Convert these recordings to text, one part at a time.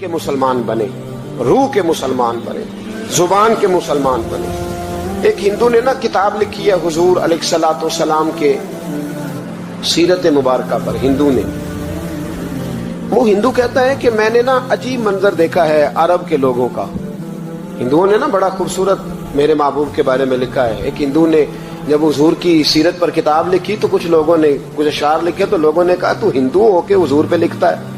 کے مسلمان بنے, روح کے مسلمان بنے, زبان کے مسلمان بنے. ایک ہندو نے نا کتاب لکھی ہے حضور علیہ الصلوۃ والسلام کے سیرت مبارکہ پر. ہندو نے, وہ ہندو کہتا ہے کہ میں نے نا عجیب منظر دیکھا ہے عرب کے لوگوں کا. ہندوؤں نے نا بڑا خوبصورت میرے محبوب کے بارے میں لکھا ہے. ایک ہندو نے جب حضور کی سیرت پر کتاب لکھی تو کچھ لوگوں نے کچھ اشعار لکھے تو لوگوں نے کہا تو ہندو ہو کے حضور پہ لکھتا ہے,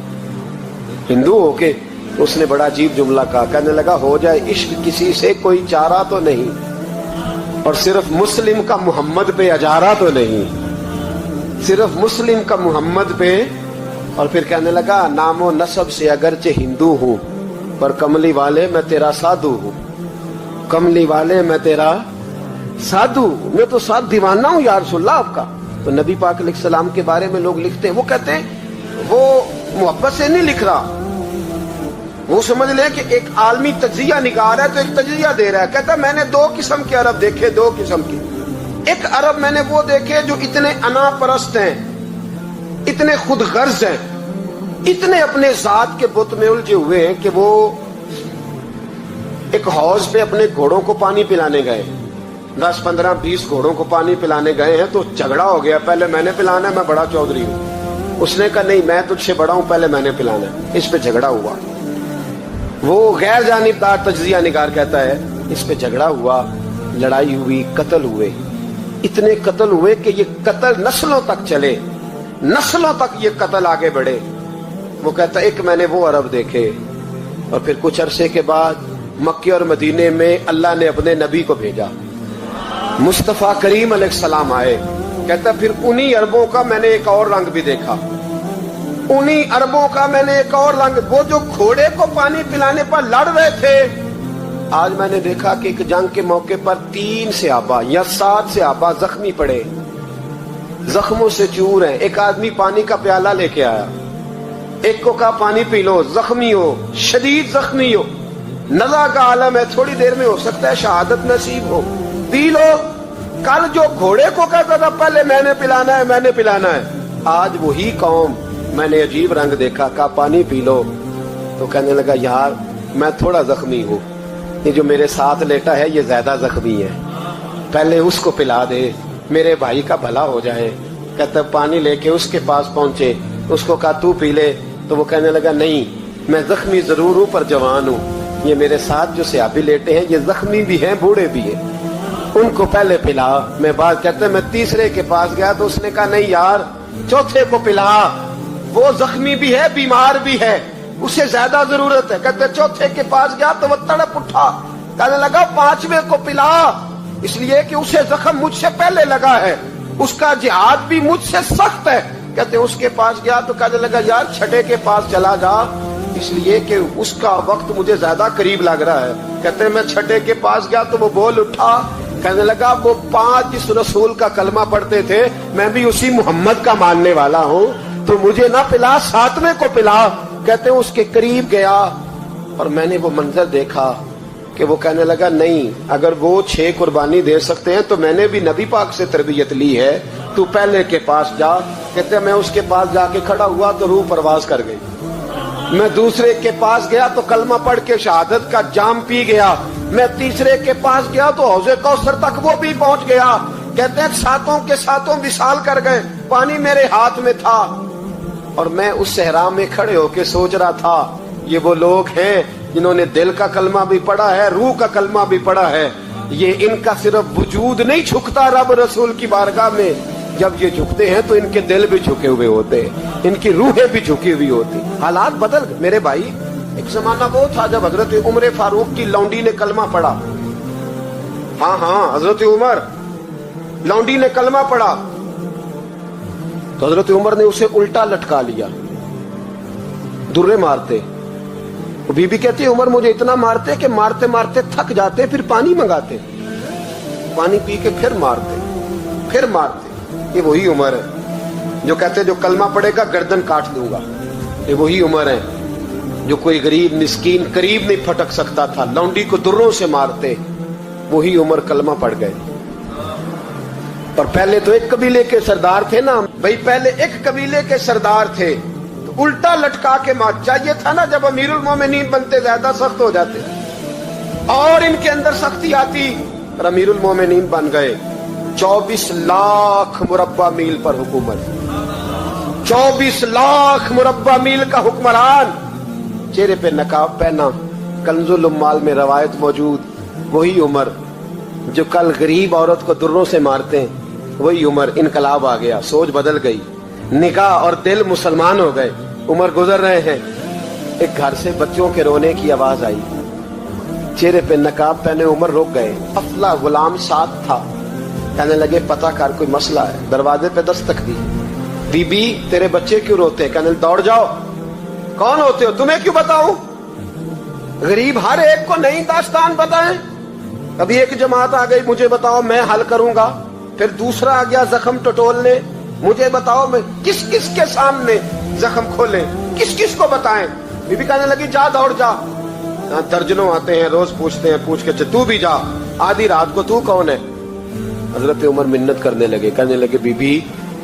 ہندو ہو کے. اس نے بڑا عجیب جملہ کہا, کہنے لگا ہو جائے عشق کسی سے کوئی چارہ تو نہیں, اور صرف مسلم کا محمد پہ اجارہ تو نہیں, صرف مسلم کا محمد پہ. اور پھر کہنے لگا نام و نسب سے اگرچہ ہندو ہوں پر کملی والے میں تیرا سادھو ہوں, کملی والے میں تیرا سادھو, میں تو ساتھ دیوانہ ہوں یا رسول اللہ آپ کا. تو نبی پاک علیہ السلام کے بارے میں لوگ لکھتے ہیں, وہ کہتے ہیں وہ محبت سے نہیں لکھ رہا, وہ سمجھ لیں کہ ایک عالمی تجزیہ نگار ہے تو ایک تجزیہ دے رہا ہے. کہتا ہے میں نے دو قسم کے عرب دیکھے, دو قسم کے. ایک عرب میں نے وہ دیکھے جو اتنے انا پرست ہیں, اتنے خود غرض ہیں, اتنے اپنے ذات کے بت میں الجھے ہوئے ہیں کہ وہ ایک حوض پہ اپنے گھوڑوں کو پانی پلانے گئے, 10 15 20 گھوڑوں کو پانی پلانے گئے ہیں تو جھگڑا ہو گیا, پہلے میں نے پلانا ہے, میں بڑا چودھری ہوں. اس نے کہا نہیں میں تجھ سے بڑا ہوں, پہلے میں نے پلانا ہے. اس پہ جھگڑا ہوا. وہ غیر جانبدار تجزیہ نگار کہتا ہے اس پہ جھگڑا ہوا, لڑائی ہوئی, قتل ہوئے, اتنے قتل ہوئے کہ یہ قتل نسلوں تک چلے, نسلوں تک یہ قتل آگے بڑھے. وہ کہتا ہے ایک میں نے وہ عرب دیکھے. اور پھر کچھ عرصے کے بعد مکے اور مدینے میں اللہ نے اپنے نبی کو بھیجا, مصطفیٰ کریم علیہ السلام آئے. کہتا پھر انہی عربوں کا میں نے ایک اور رنگ بھی دیکھا, انہی عربوں کا میں نے ایک اور رنگ. وہ جو گھوڑے کو پانی پلانے پر لڑ رہے تھے, آج میں نے دیکھا کہ ایک جنگ کے موقع پر 3 صحابہ یا 7 صحابہ زخمی پڑے, زخموں سے چور ہیں. ایک آدمی پانی کا پیالہ لے کے آیا, ایک کو کہا پانی پی لو, زخمی ہو, شدید زخمی ہو, نزع کا عالم ہے, تھوڑی دیر میں ہو سکتا ہے شہادت نصیب ہو, پی لو. کل جو گھوڑے کو کہتا تھا پہلے میں نے پلانا ہے, میں نے پلانا ہے, آج وہی قوم میں نے عجیب رنگ دیکھا, کہا پانی پی لو. تو کہنے لگا یار میں تھوڑا زخمی ہوں, یہ جو میرے ساتھ لیٹا ہے یہ زیادہ زخمی ہے, پہلے اس کو پلا دے, میرے بھائی کا بھلا ہو جائے. کہتا پانی لے کے اس کے پاس پہنچے, اس کو کہا تو پی لے. تو وہ کہنے لگا نہیں میں زخمی ضرور ہوں پر جوان ہوں, یہ میرے ساتھ جو صحابی لیٹے ہیں یہ زخمی بھی ہیں بوڑھے بھی ہیں, ان کو پہلے پلا. میں بات کہتے میں تیسرے کے پاس گیا تو اس نے کہا نہیں یار چوتھے کو پلا, وہ زخمی بھی ہے بیمار بھی ہے, اسے زیادہ ضرورت ہے. کہتے چوتھے کے پاس گیا تو وہ تڑپ اٹھا, کہنے لگا 5ویں کو پلا, اس لیے کہ اسے زخم مجھ سے پہلے لگا ہے, اس کا جہاد بھی مجھ سے سخت ہے. کہتے اس کے پاس گیا تو کہنے لگا یار 6 کے پاس چلا جا, اس لیے کہ اس کا وقت مجھے زیادہ قریب لگ رہا ہے. کہتے میں 6 کے پاس گیا تو وہ بول اٹھا, کہنے لگا وہ 5 جس رسول کا کلمہ پڑھتے تھے میں بھی اسی محمد کا ماننے والا ہوں, تو مجھے نہ پلا 7ویں کو پلا. کہتے اس کے قریب گیا اور میں نے وہ منظر دیکھا کہ وہ کہنے لگا نہیں اگر وہ 6 قربانی دے سکتے ہیں تو میں نے بھی نبی پاک سے تربیت لی ہے, تو پہلے کے پاس جا. کہتے میں اس کے پاس جا کے کھڑا ہوا تو روح پرواز کر گئی. میں دوسرے کے پاس گیا تو کلمہ پڑھ کے شہادت کا جام پی گیا. میں تیسرے کے پاس گیا تو حوض کوثر تک وہ بھی پہنچ گیا. کہتے ہیں 7 کے 7 وصال کر گئے, پانی میرے ہاتھ میں تھا اور میں اس صحرا میں کھڑے ہو کے سوچ رہا تھا یہ وہ لوگ ہیں جنہوں نے دل کا کلمہ بھی پڑھا ہے, روح کا کلمہ بھی پڑھا ہے. یہ ان کا صرف وجود نہیں جھکتا رب رسول کی بارگاہ میں, جب یہ جھکتے ہیں تو ان کے دل بھی جھکے ہوئے ہوتے ہیں, ان کی روحیں بھی جھکی ہوئی ہوتی. حالات بدل گئے میرے بھائی. ایک زمانہ وہ تھا جب حضرت عمر فاروق کی لونڈی نے کلمہ پڑھا, ہاں حضرت عمر لونڈی نے کلمہ پڑھا تو حضرت عمر نے اسے الٹا لٹکا لیا, درے مارتے. بی بی کہتی ہے عمر مجھے اتنا مارتے کہ مارتے مارتے تھک جاتے, پھر پانی منگاتے, پانی پی کے پھر مارتے. یہ وہی عمر ہے جو کہتے جو کلمہ پڑھے گا گردن کاٹ دوں گا. یہ وہی عمر ہے جو کوئی غریب مسکین قریب نہیں پھٹک سکتا تھا, لونڈی کو دروں سے مارتے. وہی عمر کلمہ پڑھ گئے. اور پہلے تو ایک قبیلے کے سردار تھے نا بھائی, پہلے ایک قبیلے کے سردار تھے, تو الٹا لٹکا کے مار. چاہیے تھا نا جب امیر المومنین بنتے زیادہ سخت ہو جاتے اور ان کے اندر سختی آتی اور امیر المومنین بن گئے. 24 لاکھ مربع میل پر حکومت, 24 لاکھ مربع میل کا حکمران, چہرے پہ نقاب پہنا. کنز الاموال میں روایت موجود, وہی عمر جو کل غریب عورت کو دروں سے مارتے ہیں, وہی عمر. انقلاب آ گیا, سوچ بدل گئی, نگاہ اور دل مسلمان ہو گئے. عمر گزر رہے ہیں, ایک گھر سے بچوں کے رونے کی آواز آئی. چہرے پہ نقاب پہنے عمر رک گئے. افلا غلام ساتھ تھا. کہنے لگے پتہ کر کوئی مسئلہ ہے. دروازے پہ دستک دی. بی بی تیرے بچے کیوں روتے ہیں؟ کہنے دوڑ جاؤ. کون ہوتے ہو؟ تمہیں کیوں بتاؤں؟ غریب ہر ایک کو نئی داستان بتائیں. ابھی ایک جماعت آ گئی, مجھے بتاؤ میں حل کروں گا. پھر دوسرا آ گیا زخم ٹٹولنے, مجھے بتاؤ میں کس کس کے سامنے زخم کھولے, کس کس کو بتائیں. بی بی کہنے لگی جا دوڑ جا. درجنوں آتے ہیں, روز پوچھتے ہیں, پوچھ کے تو بھی جا. آدھی رات کو تو کون ہے؟ حضرت عمر منت کرنے لگے, کہنے لگے بی بی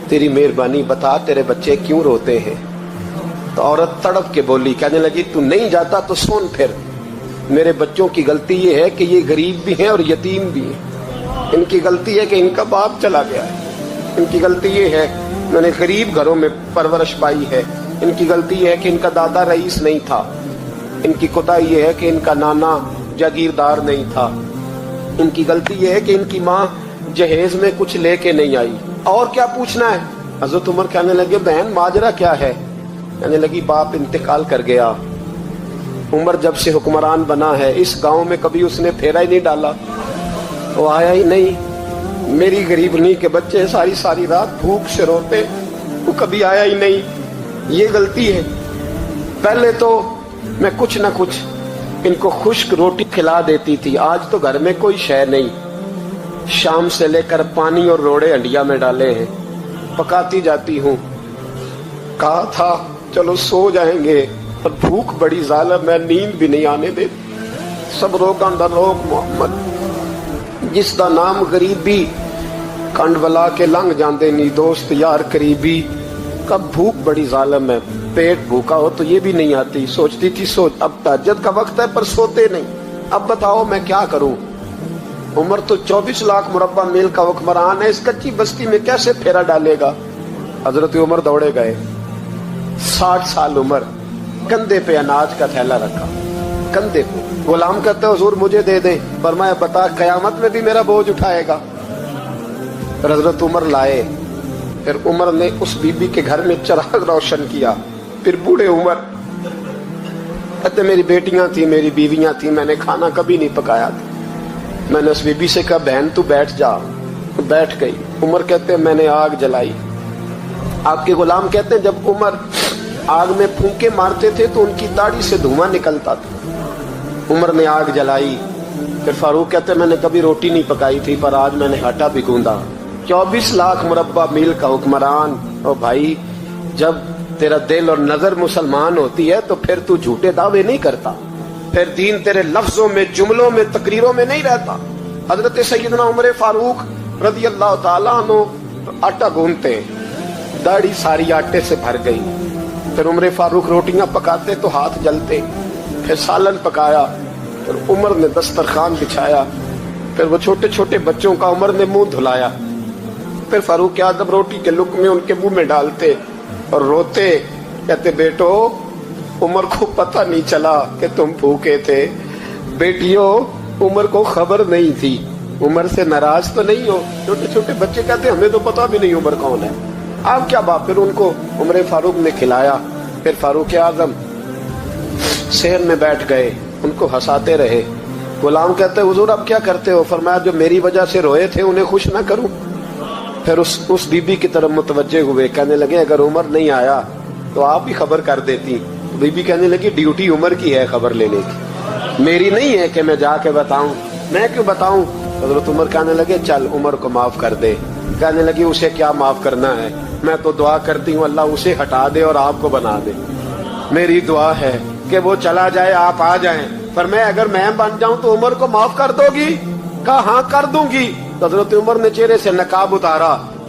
تیری مہربانی بتا تیرے بچے کیوں روتے ہیں. تو عورت تڑپ کے بولی, کہنے لگی تو نہیں جاتا تو سن پھر. میرے بچوں کی غلطی یہ ہے کہ یہ غریب بھی ہیں اور یتیم بھی ہیں. ان کی غلطی ہے کہ ان کا باپ چلا گیا ہے. ان کی غلطی یہ ہے میں نے غریب گھروں میں پرورش پائی ہے. ان کی غلطی یہ ہے کہ ان کا دادا رئیس نہیں تھا. ان کی کوتاہی یہ ہے کہ ان کا نانا جاگیردار نہیں تھا. ان کی غلطی یہ ہے کہ ان کی ماں جہیز میں کچھ لے کے نہیں آئی. اور کیا پوچھنا ہے؟ حضرت عمر کہنے لگے بہن ماجرا کیا ہے؟ کہنے لگی باپ انتقال کر گیا. عمر جب سے حکمران بنا ہے اس گاؤں میں کبھی اس نے پھیرا ہی نہیں ڈالا, وہ آیا ہی نہیں. میری غریبنی کے بچے ساری ساری رات بھوک سے روتے, وہ کبھی آیا ہی نہیں. یہ غلطی ہے. پہلے تو میں کچھ نہ کچھ ان کو خشک روٹی کھلا دیتی تھی, آج تو گھر میں کوئی شے نہیں. شام سے لے کر پانی اور روڑے ہنڈیا میں ڈالے ہیں, پکاتی جاتی ہوں. کہا تھا چلو سو جائیں گے, اور بھوک بڑی ظالم ہے, نیند بھی نہیں آنے دے. سب روگاں دا روگ محمد, جس دا نام غریبی کنڈ ولا کے لنگ جاندے نی دوست یار قریبی. کب بھوک بڑی ظالم ہے, پیٹ بھوکا ہو تو یہ بھی نہیں آتی. سوچتی تھی سوچ اب تہجد کا وقت ہے پر سوتے نہیں. اب بتاؤ میں کیا کروں. عمر تو 24 لاکھ مربع میل کا حکمران ہے, اس کچی بستی میں کیسے پھیرا ڈالے گا. حضرت عمر دوڑے گئے. 60 سال عمر, کندھے پہ اناج کا تھیلا رکھا, کندھے پہ. غلام کہتے حضور مجھے دے دیں. فرمایا بتا قیامت میں بھی میرا بوجھ اٹھائے گا. پھر حضرت عمر لائے. پھر عمر نے اس بی بی کے گھر میں چراغ روشن کیا. پھر بوڑھے عمر کہتے میری بیٹیاں تھیں, میری بیویاں تھیں, میں نے کھانا کبھی نہیں پکایا تھا. میں نے اس بی بی سے کہا بہن تو بیٹھ جا. بیٹھ گئی. عمر کہتے میں نے آگ جلائی. آپ کے غلام کہتے ہیں جب عمر آگ میں پھونکے مارتے تھے تو ان کی داڑھی سے دھواں نکلتا تھا. عمر نے آگ جلائی. پھر فاروق کہتے میں نے کبھی روٹی نہیں پکائی تھی پر آج میں نے آٹا بھی گوندا. 24 لاکھ مربع میل کا حکمران. اور بھائی جب تیرا دل اور نظر مسلمان ہوتی ہے تو پھر تو جھوٹے دعوے نہیں کرتا, پھر دین تیرے لفظوں میں, جملوں میں, تقریروں میں نہیں رہتا. حضرت سیدنا عمر فاروق رضی اللہ تعالیٰ عنہ آٹا گوندتے, داڑھی ساری آٹے سے بھر گئی. پھر عمر فاروق روٹیاں پکاتے تو ہاتھ جلتے. پھر سالن پکایا. پھر عمر نے دسترخوان بچھایا. پھر وہ چھوٹے چھوٹے بچوں کا عمر نے منہ دھلایا. پھر فاروق اعظم روٹی کے لقمے ان کے منہ میں ڈالتے اور روتے, کہتے بیٹو عمر کو پتہ نہیں چلا کہ تم بھوکے تھے. بیٹیوں عمر کو خبر نہیں تھی. عمر سے ناراض تو نہیں ہو. چھوٹے چھوٹے بچے کہتے ہمیں تو پتہ بھی نہیں عمر کون ہے. آپ کیا بات. پھر ان کو عمر فاروق نے کھلایا. پھر فاروق اعظم سیر میں بیٹھ گئے, ان کو ہنساتے رہے. غلام کہتے حضور اب کیا کرتے ہو؟ فرمایا جو میری وجہ سے روئے تھے انہیں خوش نہ کروں. پھر اس بی بی کی طرف متوجہ ہوئے, کہنے لگے اگر عمر نہیں آیا تو آپ ہی خبر کر دیتی. بی بی کہنے لگی ڈیوٹی عمر کی ہے خبر لینے کی, میری نہیں ہے کہ میں جا کے بتاؤں. میں کیوں بتاؤں؟ حضرت عمر کہنے لگے چل عمر کو معاف کر دے. کہنے لگی اسے کیا معاف کرنا ہے, میں تو دعا کرتی ہوں اللہ اسے ہٹا دے اور آپ کو بنا دے. میری دعا ہے کہ وہ چلا جائے آپ آ جائیں. پر میں اگر میں بن جاؤں تو عمر کو معاف کر دو گی؟ کہا ہاں کر دوں گی. حضرت عمر نے چہرے سے نقاب اتارا.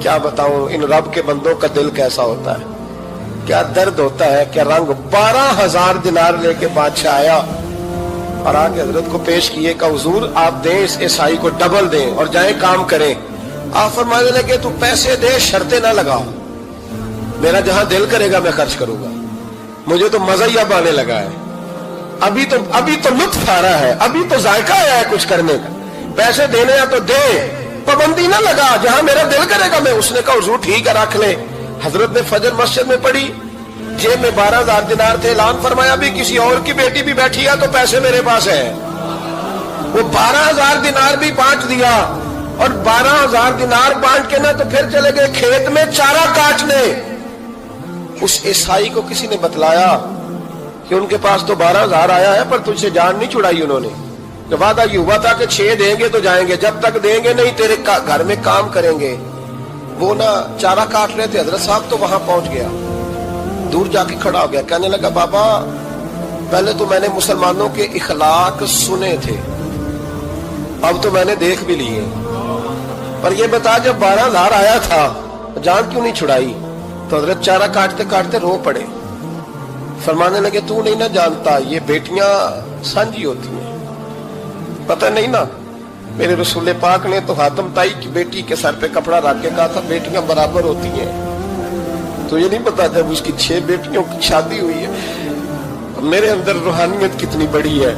کیا بتاؤں ان رب کے بندوں کا دل کیسا ہوتا ہے، کیا درد ہوتا ہے، کیا رنگ۔ 12,000 دینار لے کے بادشاہ آیا اور آ کے حضرت کو پیش کیے کہ حضور آپ دیں اس عیسائی کو ڈبل دیں اور جائیں کام کریں۔ آپ فرمانے لگے تو پیسے دے، شرطیں نہ لگا، میرا جہاں دل کرے گا میں خرچ کروں گا، مجھے تو مزہ ہی اب آنے لگا ہے، ابھی تو لطف آ رہا ہے، ابھی تو ذائقہ آیا ہے کچھ کرنے کا، پیسے دینے ہیں تو دے، پابندی نہ لگا، جہاں میرا دل کرے گا میں۔ اس نے کہا حضور ٹھیک ہے رکھ لیں۔ حضرت نے فجر مسجد میں پڑھی، جیب میں 12,000 دینار تھے، اعلان فرمایا بھی کسی اور کی بیٹی بھی بیٹھی ہے تو پیسے میرے پاس ہے۔ وہ 12,000 دینار بھی بانٹ دیا، اور 12,000 دینار بانٹ کے نہ تو پھر چلے گئے کھیت میں چارہ کاٹنے۔ اس عیسائی کو کسی نے بتلایا کہ ان کے پاس تو 12,000 آیا ہے پر تجھ سے جان نہیں چھڑائی انہوں نے، کہ وعدہ یہ ہوا تھا کہ 6 دیں گے تو جائیں گے، جب تک دیں گے نہیں تیرے گھر میں کام کریں گے۔ وہ نہ چارہ کاٹ رہے تھے، حضرت صاحب تو وہاں پہنچ گیا، دور جا کے کھڑا ہو گیا، کہنے لگا بابا پہلے تو میں نے مسلمانوں کے اخلاق سنے تھے، اب تو میں نے دیکھ بھی لیے، پر یہ بتا جب 12,000 آیا تھا جان کیوں نہیں چھڑائی؟ تو حضرت چارہ کاٹتے کاٹتے رو پڑے، فرمانے لگے تو نہیں نہ جانتا یہ بیٹیاں سانجھی ہوتی ہیں، پتہ نہیں نا، میرے رسول پاک نے تو حاتم تائی کی بیٹی کے سر پہ کپڑا رکھ کے کہا تھا بیٹیاں برابر ہوتی ہیں، تو یہ نہیں پتا جب اس کی 6 بیٹیوں کی شادی ہوئی ہے، میرے اندر روحانیت کتنی بڑی ہے۔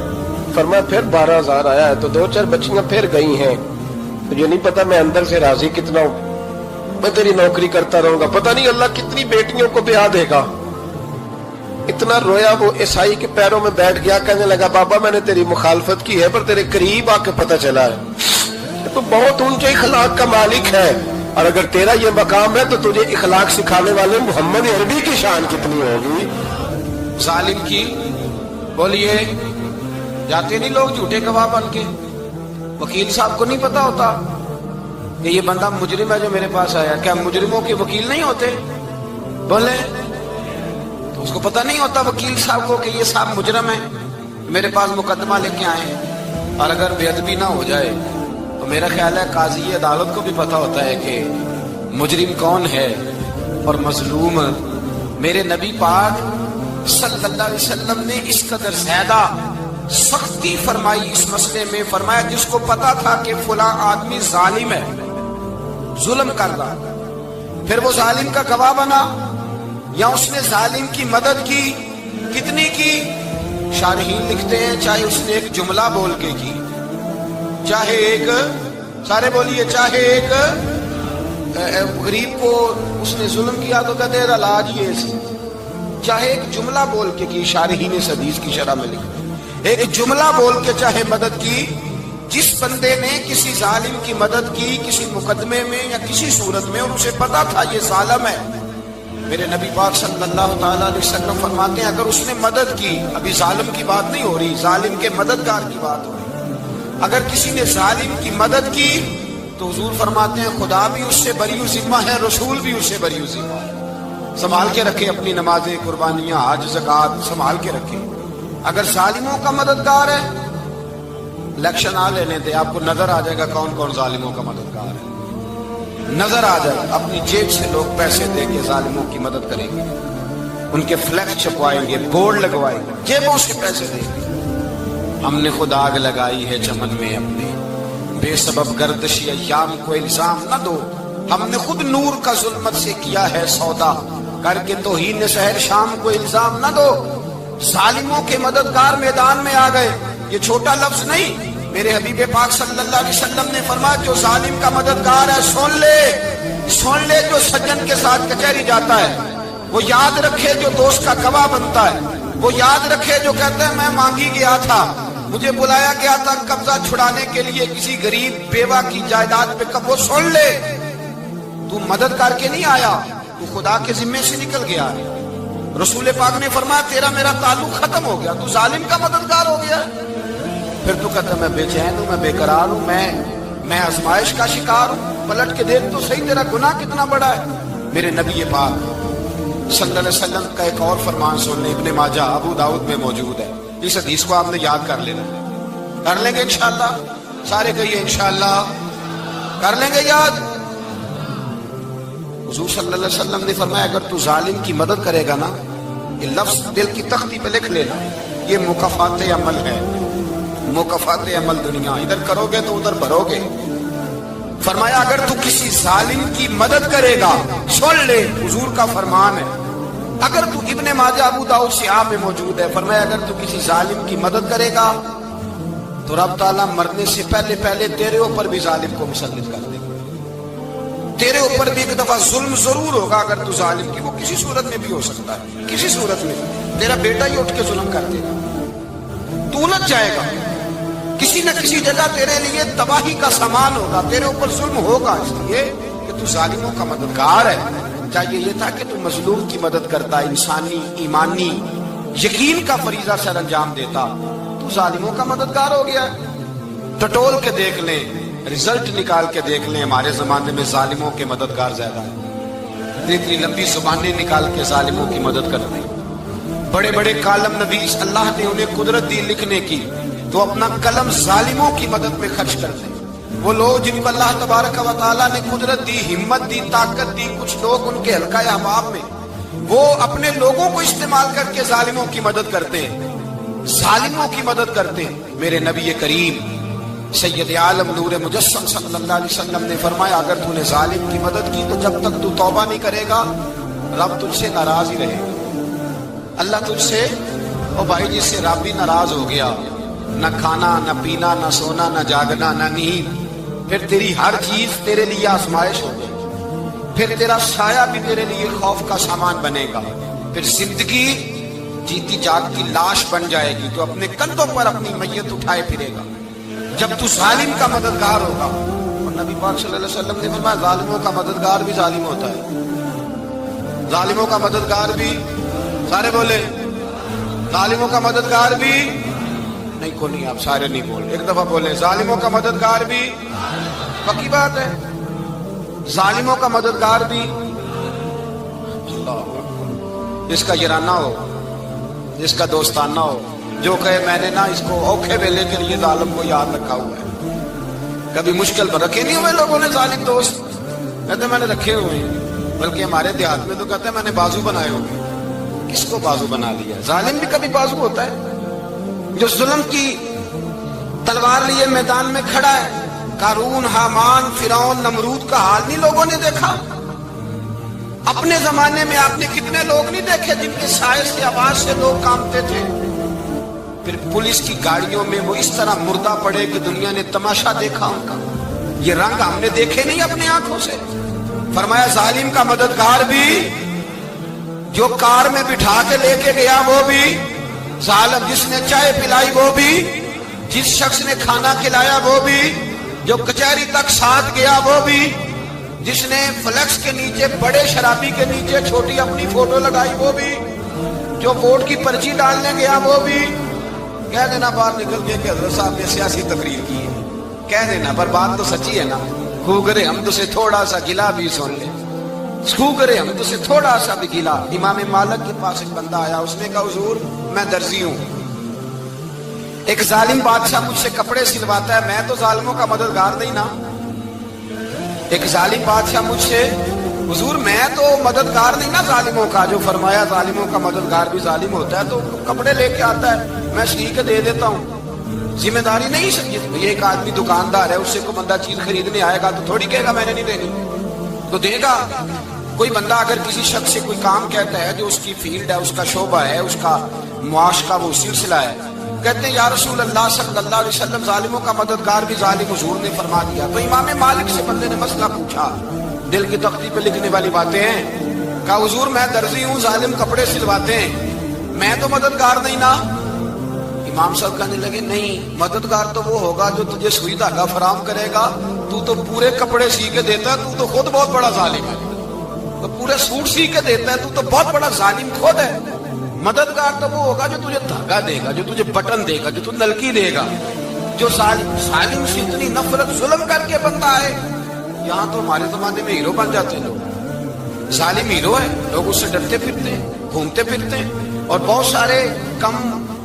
فرمایا پھر 12,000 آیا ہے تو 2-4 بچیاں پھر گئی ہیں، تو یہ نہیں پتا میں اندر سے راضی کتنا ہوں، میں تیری نوکری کرتا رہوں گا، پتہ نہیں اللہ کتنی بیٹیوں کو بیاہ دے گا۔ اتنا رویا وہ عیسائی کے پیروں میں بیٹھ گیا، کہنے لگا بابا میں نے تیری مخالفت کی ہے پر تیرے قریب آ کے پتہ چلا ہے تو بہت اونچے اخلاق کا مالک ہے، اور اگر تیرا یہ مقام ہے تو تجھے اخلاق سکھانے والے محمد عربی کی شان کتنی ہوگی۔ ظالم کی بولیے جاتے نہیں لوگ جھوٹے گواہ بن کے، وکیل صاحب کو نہیں پتا ہوتا کہ یہ بندہ مجرم ہے جو میرے پاس آیا، کیا مجرموں کے وکیل نہیں ہوتے؟ بولے تو اس کو پتہ نہیں ہوتا وکیل صاحب کو کہ یہ صاحب مجرم ہے، میرے پاس مقدمہ لے کے آئے، اور اگر بے ادبی نہ ہو جائے تو میرا خیال ہے قاضی عدالت کو بھی پتہ ہوتا ہے کہ مجرم کون ہے اور مظلوم۔ میرے نبی پاک صلی اللہ علیہ وسلم نے اس قدر زیادہ سختی فرمائی اس مسئلے میں، فرمایا جس کو پتا تھا کہ فلاں آدمی ظالم ہے، ظلم کر رہا، پھر وہ ظالم کا گواہ بنا یا اس نے ظالم کی مدد کی، کتنی کی؟ شارحین لکھتے ہیں چاہے اس نے ایک جملہ بول کے کی، چاہے ایک، سارے بولیے، چاہے ایک غریب کو اس نے ظلم کیا تو کہتے ہیں علاج یہ سی، چاہے ایک جملہ بول کے کی، شارحین اس حدیث کی شرح میں لکھتے ہیں ایک جملہ بول کے چاہے مدد کی، جس بندے نے کسی ظالم کی مدد کی کسی مقدمے میں یا کسی صورت میں اور اسے پتا تھا یہ ظالم ہے، میرے نبی پاک صلی اللہ تعالیٰ علیہ وسلم فرماتے ہیں اگر اس نے مدد کی، ابھی ظالم کی بات نہیں ہو رہی، ظالم کے مددگار کی بات ہو رہی، اگر کسی نے ظالم کی مدد کی تو حضور فرماتے ہیں خدا بھی اس سے بری ذمہ ہے، رسول بھی اس سے بری ذمہ ہے۔ سنبھال کے رکھے اپنی نمازیں، قربانیاں، حج، زکوٰۃ سنبھال کے رکھے۔ اگر ظالموں کا مددگار ہے، الیکشن آ لینے دے، آپ کو نظر آ جائے گا کون کون ظالموں کا مددگار ہے، نظر آ جائے گا، اپنی جیب سے لوگ پیسے دے کے ظالموں کی مدد کریں گے، ان کے فلیکس چھپوائیں گے، بورڈ لگوائیں گے، جیبوں سے پیسے دیں گے۔ ہم نے خود آگ لگائی ہے چمن میں اپنے، بے سبب گردشی ایام کو الزام نہ دو، ہم نے خود نور کا ظلمت سے کیا ہے سودا، کر کے توہین سحر شام کو الزام نہ دو۔ ظالموں کے مددگار میدان میں آ گئے، یہ چھوٹا لفظ نہیں، میرے حبیب پاک صلی اللہ علیہ وسلم نے فرمایا جو ظالم کا مددگار ہے سن لے جو سجن کے ساتھ کچہری جاتا ہے، وہ یاد رکھے جو دوست کا گواہ بنتا ہے، وہ یاد رکھے جو کہتا ہے میں مانگی گیا تھا، مجھے بلایا گیا تھا قبضہ چھڑانے کے لیے کسی غریب بیوہ کی جائیداد پہ، وہ سن لے تو مدد کر کے نہیں آیا، تو خدا کے ذمے سے نکل گیا ہے۔ رسول پاک نے فرمایا تیرا میرا تعلق ختم ہو گیا، تو ظالم کا مددگار ہو گیا، پھر تو کہتا میں بے چین ہوں، میں بے قرار ہوں، میں آزمائش کا شکار ہوں، پلٹ کے دیکھ تو صحیح تیرا گناہ کتنا بڑا ہے۔ میرے نبی پاک صلی اللہ علیہ وسلم کا ایک اور فرمان سننے، ابن ماجہ ابو داؤد میں موجود ہے، اس حدیث کو آپ نے یاد کر لینا، کر لیں گے انشاءاللہ، سارے کہیے انشاءاللہ کر لیں گے یاد۔ حضور صلی اللہ علیہ وسلم نے فرمایا اگر تو ظالم کی مدد کرے گا نا، یہ لفظ دل کی تختی پہ لکھ لینا، یہ مکافات عمل ہے، مکافات عمل دنیا، ادھر کرو گے تو ادھر بھرو گے۔ فرمایا اگر تو کسی ظالم کی مدد کرے گا، سن لے حضور کا فرمان ہے، اگر تو ابن ماجہ ابو داؤد صحاح میں موجود ہے، فرمایا اگر تو کسی ظالم کی مدد کرے گا تو رب تعالیٰ مرنے سے پہلے پہلے تیرے اوپر بھی ظالم کو مسلط کر دے گا، تیرے اوپر بھی ایک دفعہ ظلم ضرور ہوگا اگر تو ظالم کی، وہ کسی صورت میں بھی ہو سکتا ہے، کسی صورت میں تیرا بیٹا ہی اٹھ کے ظلم کر دے گا، تو الجھ جائے گا، کسی نہ کسی جگہ تیرے لیے تباہی کا سامان ہوگا، تیرے اوپر ظلم ہوگا، اس لیے کہ تو ظالموں کا مددگار ہے۔ چاہیے یہ تھا کہ تو مظلوم کی مدد کرتا، انسانی ایمانی یقین کا فریضہ سر انجام دیتا، تو ظالموں کا مددگار ہو گیا۔ ٹٹول کے دیکھ لیں، رزلٹ نکال کے دیکھ لیں، ہمارے زمانے میں ظالموں کے مددگار زیادہ ہیں، اتنی لمبی زبانیں نکال کے ظالموں کی مدد کرتے ہیں، بڑے بڑے کالم نویس اللہ نے انہیں قدرت دی لکھنے کی، تو اپنا قلم ظالموں کی مدد میں خرچ کرتے ہیں۔ وہ لوگ جن کو اللہ تبارک و تعالیٰ نے قدرت دی، ہمت دی، طاقت دی، کچھ لوگ ان کے حلقہ احباب میں وہ اپنے لوگوں کو استعمال کر کے ظالموں کی مدد کرتے ہیں، ظالموں کی مدد کرتے ہیں۔ میرے نبی کریم سید عالم نور مجسم صلی اللہ علیہ وسلم نے فرمایا اگر تو نے ظالم کی مدد کی تو جب تک تو توبہ نہیں کرے گا رب تجھ سے ناراض ہی رہے گا۔ اللہ تجھ سے، او بھائی جس سے رب بھی ناراض ہو گیا، نہ کھانا نہ پینا نہ سونا نہ جاگنا نہ نیند، پھر تیری ہر چیز تیرے لیے آزمائش ہو گئی، پھر تیرا سایہ بھی تیرے لیے خوف کا سامان بنے گا، پھر زندگی جیتی جاگتی لاش بن جائے گی، تو اپنے کندھوں پر اپنی میت اٹھائے پھرے گا جب تو ظالم کا مددگار ہوگا۔ اور نبی پاک صلی اللہ علیہ وسلم نے فرمایا ظالموں کا مددگار بھی ظالم ہوتا ہے، ظالموں کا مددگار بھی، سارے بولے ظالموں کا مددگار بھی نہیں، کو نہیں، آپ سارے نہیں بولے، ایک دفعہ بولے ظالموں کا مددگار بھی، پکی بات ہے، ظالموں کا مددگار بھی۔ جس کا یارانہ ہو، جس کا دوستانہ ہو، جو کہے میں نے نا اس کو اوکھے ویلے کے لیے ظالم کو یاد رکھا ہوا ہے، کبھی مشکل پر رکھے نہیں ہوئے لوگوں نے ظالم دوست، کہتے میں نے رکھے ہوئے ہیں، بلکہ ہمارے دیہات میں تو کہتے ہیں میں نے بازو بنائے ہوئے۔ کس کو بازو بنا لیا؟ ظالم بھی کبھی بازو ہوتا ہے، جو ظلم کی تلوار لیے میدان میں کھڑا ہے۔ قارون، حامان، فرعون، نمرود کا حال نہیں لوگوں نے دیکھا؟ اپنے زمانے میں آپ نے کتنے لوگ نہیں دیکھے جن کے سائے سے، آواز سے لوگ کانپتے تھے؟ پھر پولیس کی گاڑیوں میں وہ اس طرح مردہ پڑے کہ دنیا نے تماشا دیکھا ان کا، یہ رنگ ہم نے دیکھے نہیں اپنے آنکھوں سے۔ فرمایا ظالم کا مددگار بھی، جو کار میں بٹھا کے لے کے گیا وہ بھی ظالم، جس نے چائے پلائی وہ بھی، جس شخص نے کھانا کھلایا وہ بھی، جو کچہری تک ساتھ گیا وہ بھی، جس نے فلیکس کے نیچے، بڑے شرابی کے نیچے چھوٹی اپنی فوٹو لگائی وہ بھی، جو ووٹ کی پرچی ڈالنے گیا وہ بھی۔ کہہ دینا باہر نکل کے کہ حضرت صاحب نے سیاسی تقریر کی ہے، کہہ دینا، پر بات تو سچی ہے نا۔ خوگرے ہم تو سے تھوڑا سا گلا بھی سن لے، خوگرے ہم تو سے تھوڑا سا بھی گلا۔ امام مالک کے پاس ایک بندہ آیا، اس نے کہا حضور میں درزی ہوں، ایک ظالم بادشاہ مجھ سے کپڑے سلواتا ہے، میں تو ظالموں کا مددگار نہیں نا۔ ایک ظالم بادشاہ مجھ سے، حضور میں تو مددگار نہیں نا ظالموں کا، جو فرمایا ظالموں کا مددگار بھی ظالم ہوتا ہے، تو کپڑے لے کے آتا ہے میں سی کے دے دیتا ہوں، ذمہ داری نہیں سمجھے۔ یہ ایک آدمی دکاندار ہے، اس سے کوئی بندہ چیز خریدنے آئے گا تو تھوڑی کہے گا میں نے نہیں دینی، تو دے گا۔ کوئی بندہ اگر کسی شخص سے کوئی کام کہتا ہے جو اس کی فیلڈ ہے، اس کا شعبہ ہے، اس کا معاش کا وہ سلسلہ ہے، کہتے ہیں یا رسول اللہ صلی اللہ علیہ وسلم ظالموں کا مددگار بھی ظالم، حضور نے فرما دیا۔ تو امام مالک سے بندے نے مسئلہ پوچھا، دل کی تختی پہ لکھنے والی باتیں ہیں، کہا حضور میں درزی ہوں، ظالم کپڑے سلواتے ہیں، میں تو مددگار نہیں نا۔ امام صاحب کہنے لگے نہیں، مددگار تو وہ ہوگا جو تجھے سوئی دھاگا فراہم کرے گا، تو پورے کپڑے سی کے دیتا ہے، تو خود بہت بڑا ظالم ہے، تو پورے سوٹ سی کے دیتا ہے، تو بہت بڑا ظالم خود ہے۔ مددگار تو وہ ہوگا جو تجھے دھاگا دے گا، جو تجھے بٹن دے گا، جو تجھے نلکی دے گا، جو ظالم سے اتنی نفرت ظلم کر کے بنتا ہے۔ یہاں تو ہمارے زمانے میں ہیرو بن جاتے ہیں لوگ، ظالم ہیرو ہے، لوگ اس سے ڈرتے پھرتے ہیں، گھومتے پھرتے ہیں، اور بہت سارے کم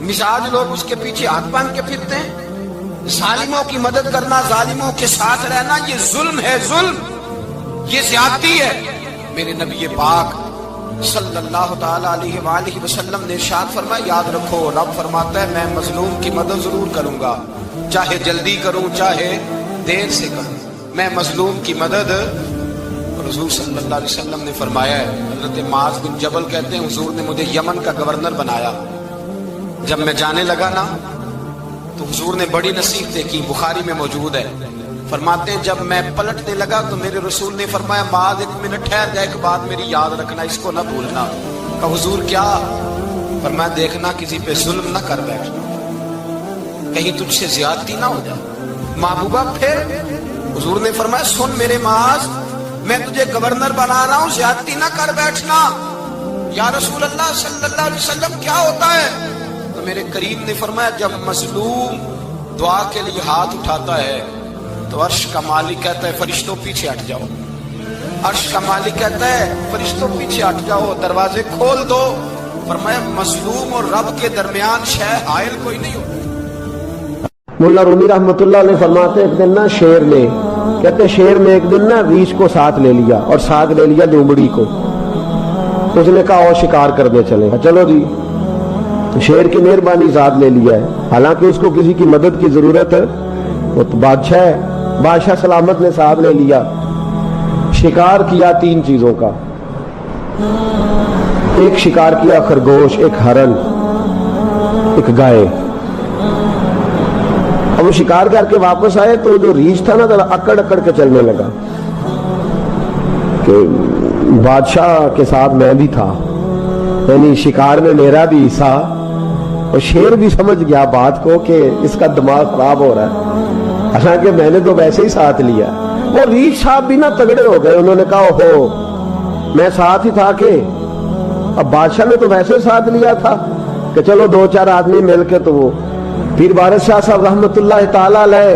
مزاج لوگ اس کے پیچھے ہاتھ باندھ کے پھرتے ہیں۔ ظالموں کی مدد کرنا، ظالموں کے ساتھ رہنا، یہ ظلم ہے، ظلم، یہ زیادتی ہے۔ میرے نبی پاک صلی اللہ تعالی علیہ وآلہ وسلم نے ارشاد فرمایا یاد رکھو رب فرماتا ہے میں مظلوم کی مدد ضرور کروں گا، چاہے جلدی کروں چاہے دیر سے کروں، میں مظلوم کی مدد۔ حضور صلی اللہ علیہ وسلم نے فرمایا ہے، حضرت معاذ بن جبل کہتے ہیں حضور نے مجھے یمن کا گورنر بنایا، جب میں جانے لگا نا تو حضور نے بڑی نصیحتیں کی، بخاری میں موجود ہے، فرماتے ہیں جب میں پلٹنے لگا تو میرے رسول نے فرمایا معاذ ایک منٹ ٹھہر جا، ایک بات میری یاد رکھنا، اس کو نہ بھولنا۔ کہا حضور کیا؟ فرمایا دیکھنا کسی پہ ظلم نہ کر بیٹھنا، کہیں تجھ سے زیادتی نہ ہو جائے۔ محبوبہ پھر حضور نے فرمایا سن میرے معاذ میں تجھے گورنر بنا رہا ہوں، زیادتی نہ کر بیٹھنا۔ یا رسول اللہ صلی اللہ علیہ وسلم کیا ہوتا ہے؟ تو میرے کریم نے فرمایا جب مظلوم دعا کے لیے ہاتھ اٹھاتا ہے تو عرش کا مالک کہتا ہے فرشتوں پیچھے ہٹ جاؤ، عرش کا مالک کہتا ہے فرشتوں پیچھے ہٹ جاؤ، دروازے کھول دو۔ فرمایا مظلوم اور رب کے درمیان شے حائل کوئی نہیں ہوتا۔ مولا رومی رحمت اللہ علیہ فرماتے ایک دن نا شیر نے، کہتے شیر نے ایک دن نا ریچھ کو ساتھ لے لیا اور ساتھ لے لیا لومڑی کو، اس نے کہا اور شکار کرنے چلے، چلو جی، شیر کی مہربانی ساتھ لے لیا ہے، حالانکہ اس کو کسی کی مدد کی ضرورت ہے، وہ تو بادشاہ ہے، بادشاہ سلامت نے ساتھ لے لیا، شکار کیا 3 چیزوں کا، ایک شکار کیا خرگوش، ایک ہرن، ایک گائے۔ اب وہ شکار کر کے واپس آئے تو جو ریچھ تھا نا ذرا اکڑ اکڑ کے چلنے لگا کہ بادشاہ کے ساتھ میں بھی تھا، یعنی شکار میں میرا بھی حصہ، اور شیر بھی سمجھ گیا بات کو کہ اس کا دماغ خراب ہو رہا ہے، حالانکہ میں نے تو ویسے ہی ساتھ لیا۔ وہ ریچھ صاحب بھی نا تگڑے ہو گئے، انہوں نے کہا ہو میں ساتھ ہی تھا کہ اب بادشاہ نے تو ویسے ساتھ لیا تھا کہ چلو 2-4 آدمی مل کے تو وہ پیر بارش شاہ صاحب رحمت اللہ تعالی علیہ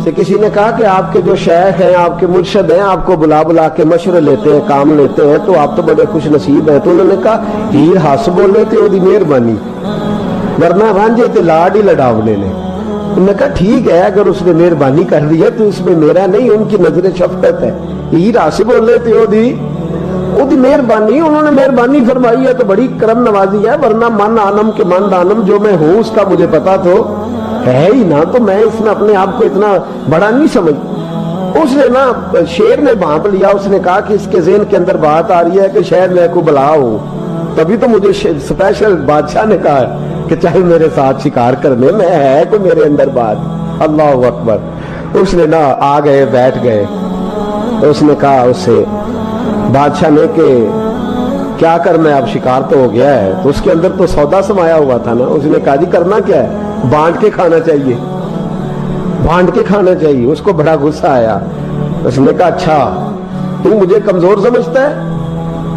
سے کسی نے کہا کہ آپ کے جو شیخ ہیں آپ کے مرشد ہیں آپ کو بلا بلا کے مشورے لیتے ہیں کام لیتے ہیں تو آپ تو بڑے خوش نصیب ہیں۔ تو انہوں نے کہا ہیر ہس بولے تے وہ دی مہربانی ورنہ رانجے تے لاڈ ہی لڑاونے نے۔ انہوں نے کہا ٹھیک ہے اگر اس نے مہربانی کر دی ہے تو اس میں میرا نہیں، ان کی نظر شفقت ہے، ہیر ہس بولے تے وہ دی مہربانی، انہوں نے مہربانی فرمائی ہے تو بڑی کرم نوازی ہے، ورنہ من آنم کے من دانم جو میں ہوں اس کا مجھے پتا تو ہے ہی نہ، تو میں اس میں اپنے آپ کو اتنا بڑا نہیں سمجھ۔ اس نے نا شیر نے بھانپ لیا، اس نے کہا کہ اس کے ذہن کے اندر بات آ رہی ہے کہ شاید میں کو بلا ہوں، تبھی تو مجھے اسپیشل بادشاہ نے کہا کہ چاہے میرے ساتھ شکار کرنے میں ہے کوئی میرے اندر بات۔ اللہ اکبر۔ اس نے نا آ گئے بیٹھ گئے، اس نے کہا اس سے بادشاہ نے کہ کیا کرنا ہے، اب شکار تو ہو گیا ہے، تو اس کے اندر تو سودا سمایا ہوا تھا نا، اس نے کہا جی کرنا کیا ہے، بانٹ کے کھانا چاہیے، بانٹ کے کھانا چاہیے۔ اس کو بڑا غصہ آیا، اس نے کہا اچھا تو مجھے کمزور سمجھتا ہے،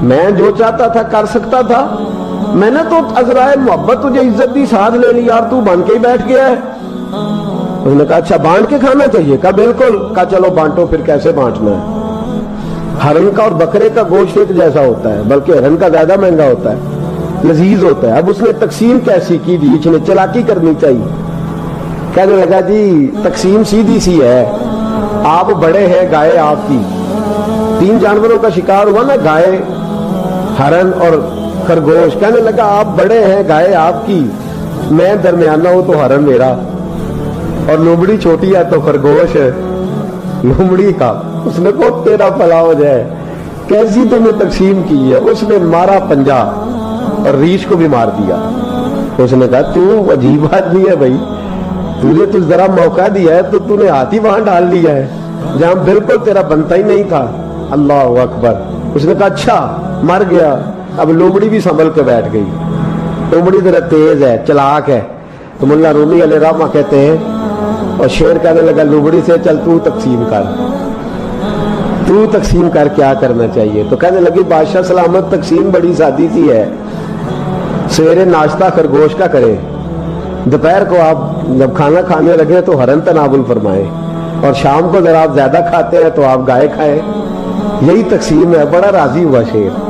میں جو چاہتا تھا کر سکتا تھا، میں نے تو عذرائے محبت تجھے عزت دی ساتھ لے لی یار، تو بن کے ہی بیٹھ گیا ہے۔ اس نے کہا اچھا بانٹ کے کھانا چاہیے، کہا بالکل، کہا چلو بانٹو، پھر کیسے بانٹنا ہے۔ ہرن کا اور بکرے کا گوشت ایک جیسا ہوتا ہے، بلکہ ہرن کا زیادہ مہنگا ہوتا ہے، لذیذ ہوتا ہے۔ اب اس نے تقسیم کیسی کی دی، اس نے چلاکی کرنی چاہیے، کہنے لگا جی تقسیم سیدھی سی ہے، آپ بڑے ہیں، گائے آپ کی، 3 جانوروں کا شکار ہوا نا، گائے، ہرن اور خرگوش، کہنے لگا آپ بڑے ہیں، گائے آپ کی، میں درمیانہ ہوں تو ہرن میرا، اور لومڑی چھوٹی ہے تو خرگوش ہے لومڑی کا۔ اس نے کہا تیرا بھلا ہو جائے، کیسی تم نے تقسیم کی ہے۔ اس نے مارا پنجا اور ریچھ کو بھی مار دیا۔ اس نے کہا تو عجیب آدمی ہے بھائی، تجھے تو ذرا موقع دیا ہے تو تو نے ہاتھ ہی وہاں ڈال لیا ہے جہاں بالکل تیرا بنتا ہی نہیں تھا۔ اللہ اکبر۔ اس نے کہا اچھا مر گیا۔ اب لومڑی بھی سنبھل کے بیٹھ گئی، لومڑی ذرا تیز ہے، چلاک ہے، تو مولا رومی علیہ رحمہ کہتے ہیں، اور شیر کہنے لگا لومڑی سے چل تو تقسیم کر، تو تقسیم کر کیا کرنا چاہیے۔ تو کہنے لگی بادشاہ سلامت تقسیم بڑی سادی سی ہے، سویرے ناشتہ خرگوش کا کرے، دوپہر کو آپ جب کھانا کھانے لگے تو ہرن تناول فرمائے، اور شام کو ذرا آپ زیادہ کھاتے ہیں تو آپ گائے کھائیں، یہی تقسیم ہے۔ بڑا راضی ہوا شیر۔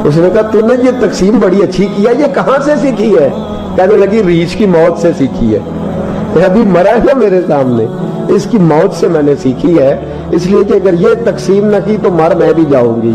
اس نے کہا تو نے یہ تقسیم بڑی اچھی کی ہے، یہ کہاں سے سیکھی ہے؟ کہنے لگی ریچھ کی موت سے سیکھی ہے، ابھی مرا ہے میرے سامنے، اس کی موت سے میں نے سیکھی ہے، اس لیے کہ اگر یہ تقسیم نہ کی تو مر میں بھی جاؤں گی۔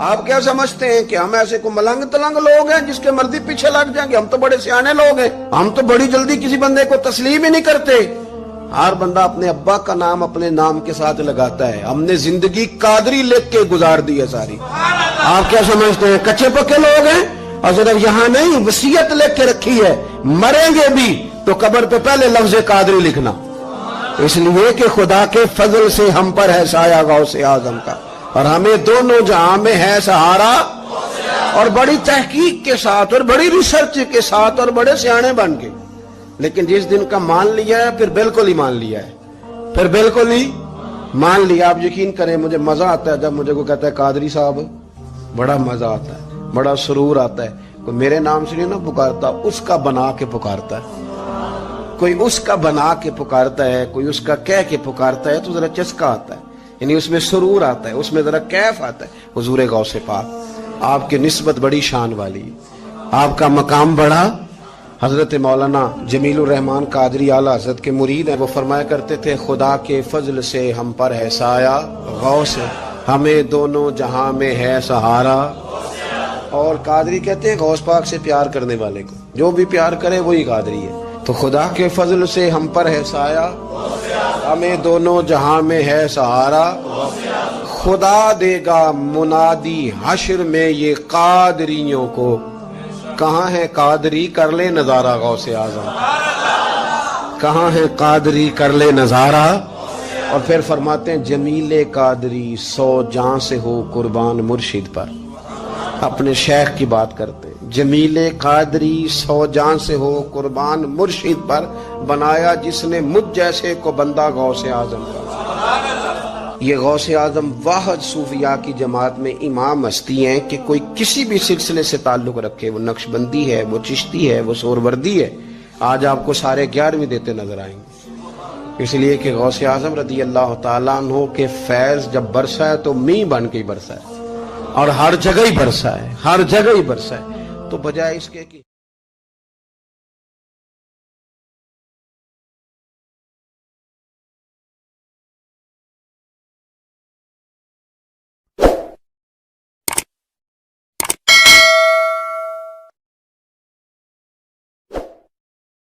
آپ کیا سمجھتے ہیں کہ ہم ایسے کو ملنگ تلنگ لوگ ہیں جس کے مرضی پیچھے لگ جائیں گے؟ ہم تو بڑے سیانے لوگ ہیں، ہم تو بڑی جلدی کسی بندے کو تسلیم ہی نہیں کرتے۔ ہر بندہ اپنے ابا کا نام اپنے نام کے ساتھ لگاتا ہے۔ ہم نے زندگی قادری لکھ کے گزار دی ہے ساری۔ آپ کیا سمجھتے ہیں کچے پکے لوگ ہیں؟ اور صرف یہاں نہیں، وصیت لکھ کے رکھی ہے، مریں گے بھی تو قبر پہ پہلے لفظ قادری لکھنا، اس لیے کہ خدا کے فضل سے ہم پر ہے سایہ غوث اعظم کا، اور ہمیں دونوں جہاں میں ہے سہارا۔ اور بڑی تحقیق کے ساتھ اور بڑی ریسرچ کے ساتھ اور بڑے سیانے بن کے، لیکن جس دن کا مان لیا ہے پھر بالکل ہی مان لیا ہے، پھر بالکل ہی مان لیا۔ آپ یقین کریں مجھے مزہ آتا ہے جب مجھے کوئی کہتا ہے قادری صاحب، بڑا مزہ آتا ہے، بڑا سرور آتا ہے۔ کوئی میرے نام سے نہیں نہ پکارتا، اس کا بنا کے پکارتا ہے، کوئی اس کا بنا کے پکارتا ہے، کوئی اس کا کہہ کے پکارتا ہے تو ذرا چسکا آتا ہے، یعنی اس میں سرور آتا ہے، اس میں ذرا کیف آتا ہے۔ حضور غوث پاک آپ کی نسبت بڑی شان والی، آپ کا مقام بڑا۔ حضرت مولانا جمیل الرحمان قادری اعلیٰ حضرت کے مرید ہیں، وہ فرمایا کرتے تھے خدا کے فضل سے ہم پر ہے سایہ غوث، ہمیں دونوں جہاں میں ہے سہارا۔ اور قادری کہتے ہیں غوث پاک سے پیار کرنے والے کو جو بھی پیار کرے وہی قادری ہے۔ تو خدا کے فضل سے ہم پر ہے سایہ، ہمیں دونوں جہاں میں ہے سہارا، خدا دے گا منادی حشر میں یہ قادریوں کو، کہاں ہے قادری کر لے نظارہ غوث اعظم، کہاں ہے قادری کر لے نظارہ۔ اور پھر فرماتے ہیں جمیل قادری 100 جاں سے ہو قربان مرشد پر، اپنے شیخ کی بات کرتے ہیں، جمیل قادری 100 جاں سے ہو قربان مرشد پر، بنایا جس نے مجھ جیسے کو بندہ غوث اعظم کا۔ یہ غوث اعظم واحد صوفیاء کی جماعت میں امام ہستی ہیں کہ کوئی کسی بھی سلسلے سے تعلق رکھے، وہ نقشبندی ہے، وہ چشتی ہے، وہ سہروردی ہے، آج آپ کو سارے 11ویں دیتے نظر آئیں گے، اس لیے کہ غوث اعظم رضی اللہ تعالیٰ عنہ کے فیض جب برسا ہے تو می بن کے ہی برسا ہے، اور ہر جگہ ہی برسا ہے، ہر جگہ ہی برسا ہے۔ تو بجائے اس کے کہ